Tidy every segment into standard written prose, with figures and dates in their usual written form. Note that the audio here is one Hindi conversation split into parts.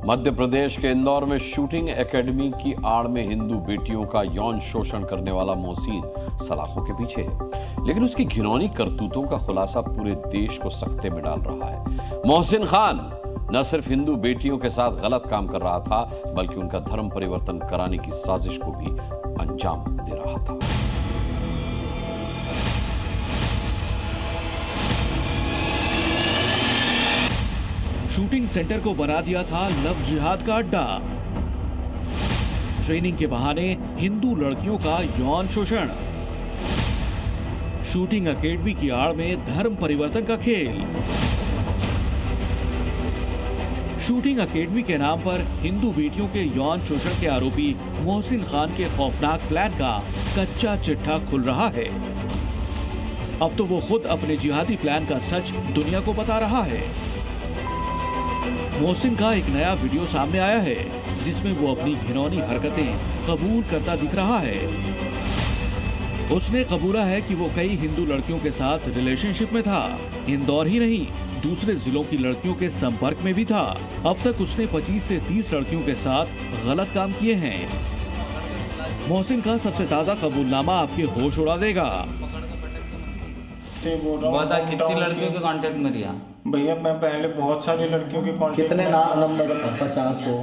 मध्य प्रदेश के इंदौर में शूटिंग एकेडमी की आड़ में हिंदू बेटियों का यौन शोषण करने वाला मोहसिन सलाखों के पीछे है, लेकिन उसकी घिनौनी करतूतों का खुलासा पूरे देश को सकते में डाल रहा है। मोहसिन खान न सिर्फ हिंदू बेटियों के साथ गलत काम कर रहा था, बल्कि उनका धर्म परिवर्तन कराने की साजिश को भी अंजाम दे रहा था। शूटिंग सेंटर को बना दिया था लव जिहाद का अड्डा। ट्रेनिंग के बहाने हिंदू लड़कियों का यौन शोषण। शूटिंग एकेडमी की आड़ में धर्म परिवर्तन का खेल। शूटिंग एकेडमी के नाम पर हिंदू बेटियों के यौन शोषण के आरोपी मोहसिन खान के खौफनाक प्लान का कच्चा चिट्ठा खुल रहा है। अब तो वो खुद अपने जिहादी प्लान का सच दुनिया को बता रहा है। मोहसिन का एक नया वीडियो सामने आया है, जिसमें वो अपनी घिनौनी हरकतें कबूल करता दिख रहा है। उसने कबूला है कि वो कई हिंदू लड़कियों के साथ रिलेशनशिप में था। इंदौर ही नहीं, दूसरे जिलों की लड़कियों के संपर्क में भी था। अब तक उसने 25 से 30 लड़कियों के साथ गलत काम किए हैं। मोहसिन का सबसे ताजा कबूलनामा आपके होश उड़ा देगा। कितनी लड़कियों के कांटेक्ट में रिया? भैया मैं पहले बहुत सारी लड़कियों के कांटेक्ट। कितने नंबर? 50 हो।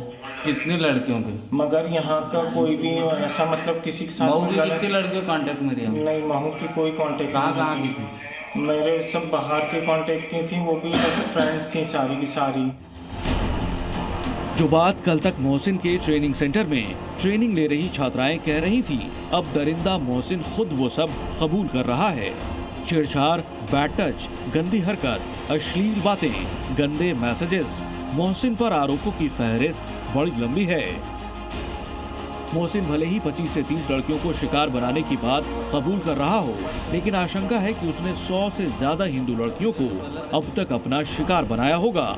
कितनी लड़कियों के? मगर यहाँ का कोई भी ऐसा मतलब किसी के साथ। महू की कितनी लड़कियों के कांटेक्ट में रिया? नहीं, महू की कोई कांटेक्ट। कहाँ की थी? मेरे सब बाहर के कांटेक्ट की थी, वो भी ऐसे फ्रेंड थी सारी की सारी। जो बात कल तक मोहसिन के ट्रेनिंग सेंटर में ट्रेनिंग ले रही छात्राएं कह रही थी, अब दरिंदा मोहसिन खुद वो सब कबूल कर रहा है। छेड़छाड़, बैड टच, गंदी हरकत, अश्लील बातें, गंदे मैसेजेस। मोहसिन पर आरोपों की फहरिस्त बड़ी लंबी है। मोहसिन भले ही 25 से 30 लड़कियों को शिकार बनाने की बात कबूल कर रहा हो, लेकिन आशंका है कि उसने 100 से ज्यादा हिंदू लड़कियों को अब तक अपना शिकार बनाया होगा।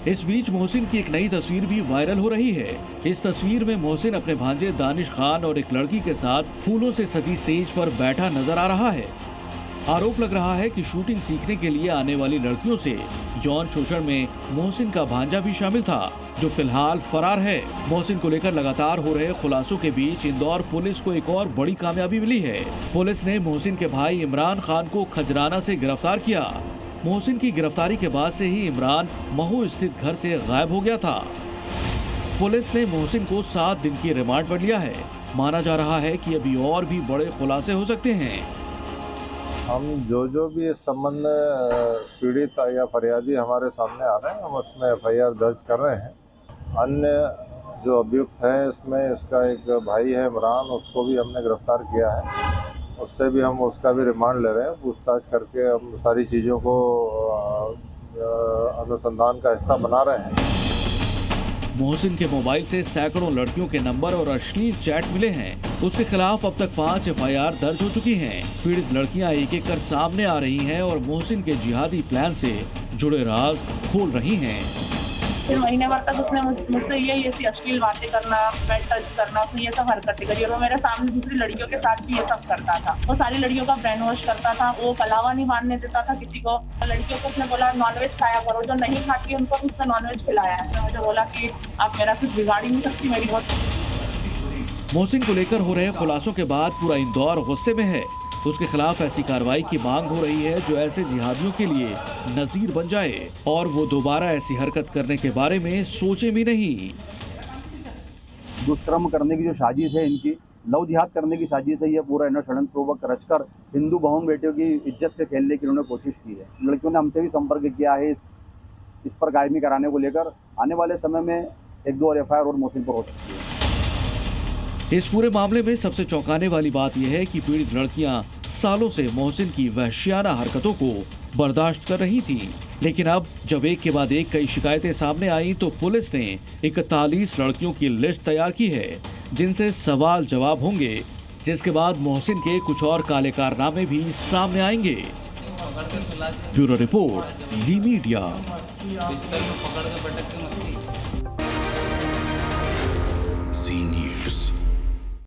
इस बीच मोहसिन की एक नई तस्वीर भी वायरल हो रही है। इस तस्वीर में मोहसिन अपने भांजे दानिश खान और एक लड़की के साथ फूलों से सजी स्टेज पर बैठा नजर आ रहा है। आरोप लग रहा है कि शूटिंग सीखने के लिए आने वाली लड़कियों से यौन शोषण में मोहसिन का भांजा भी शामिल था, जो फिलहाल फरार है। मोहसिन को लेकर लगातार हो रहे खुलासों के बीच इंदौर पुलिस को एक और बड़ी कामयाबी मिली है। पुलिस ने मोहसिन के भाई इमरान खान को खजराना से गिरफ्तार किया। मोहसिन की गिरफ्तारी के बाद से ही इमरान महू स्थित घर से गायब हो गया था। पुलिस ने मोहसिन को 7 दिन की रिमांड पर लिया है। माना जा रहा है कि अभी और भी बड़े खुलासे हो सकते हैं। हम जो भी इस संबंध में पीड़ित या फरियादी हमारे सामने आ रहे हैं, हम उसमें FIR दर्ज कर रहे हैं। अन्य जो अभियुक्त है इसमें इसका एक भाई है इमरान, उसको भी हमने गिरफ्तार किया है। उससे भी हम उसका भी रिमांड ले रहे हैं। पूछताछ करके हम सारी चीज़ों को अनुसंधान का हिस्सा बना रहे हैं। मोहसिन के मोबाइल से सैकड़ों लड़कियों के नंबर और अश्लील चैट मिले हैं। उसके खिलाफ अब तक 5 FIR दर्ज हो चुकी हैं। पीड़ित लड़कियां एक एक कर सामने आ रही हैं और मोहसिन के जिहादी प्लान से जुड़े राज खोल रही हैं। फिर महीने भर तक उसने मुझसे ये अश्लील बातें करना, बैड टच करना, ये सब हरकतें करी। और वो मेरे सामने दूसरी लड़कियों के साथ भी ये सब करता था। वो सारी लड़कियों का ब्रेन वॉश करता था। वो कलावा नहीं बांधने देता था किसी को। लड़कियों को उसने बोला नॉनवेज खाया करो, जो नहीं खाती उनको उसने नॉनवेज खिलाया है। मुझे बोला कि आप मेरा कुछ बिगाड़ ही नहीं सकती, मेरी बहुत। मोहसिन को लेकर हो रहे खुलासों के बाद पूरा इंदौर गुस्से में है। उसके खिलाफ ऐसी कार्रवाई की मांग हो रही है जो ऐसे जिहादियों के लिए नजीर बन जाए और वो दोबारा ऐसी हरकत करने के बारे में सोचे भी नहीं। दुष्कर्म करने की जो साजिश है, इनकी लव जिहाद करने की साजिश है, ये पूरा इन्होंने षड्यंत्रपूर्वक रचकर हिंदू बहू बेटियों की इज्जत से खेलने की उन्होंने कोशिश की है। लड़कियों ने हमसे भी संपर्क किया है इस पर कायमी कराने को लेकर। आने वाले समय में 1-2 और FIR और मोहसिन पर हो सकती है। इस पूरे मामले में सबसे चौंकाने वाली बात यह है कि पीड़ित लड़कियां सालों से मोहसिन की वहशियाना हरकतों को बर्दाश्त कर रही थीं। लेकिन अब जब एक के बाद एक कई शिकायतें सामने आई तो पुलिस ने 41 लड़कियों की लिस्ट तैयार की है, जिनसे सवाल जवाब होंगे, जिसके बाद मोहसिन के कुछ और काले कारनामे भी सामने आएंगे। ब्यूरो रिपोर्ट, जी मीडिया।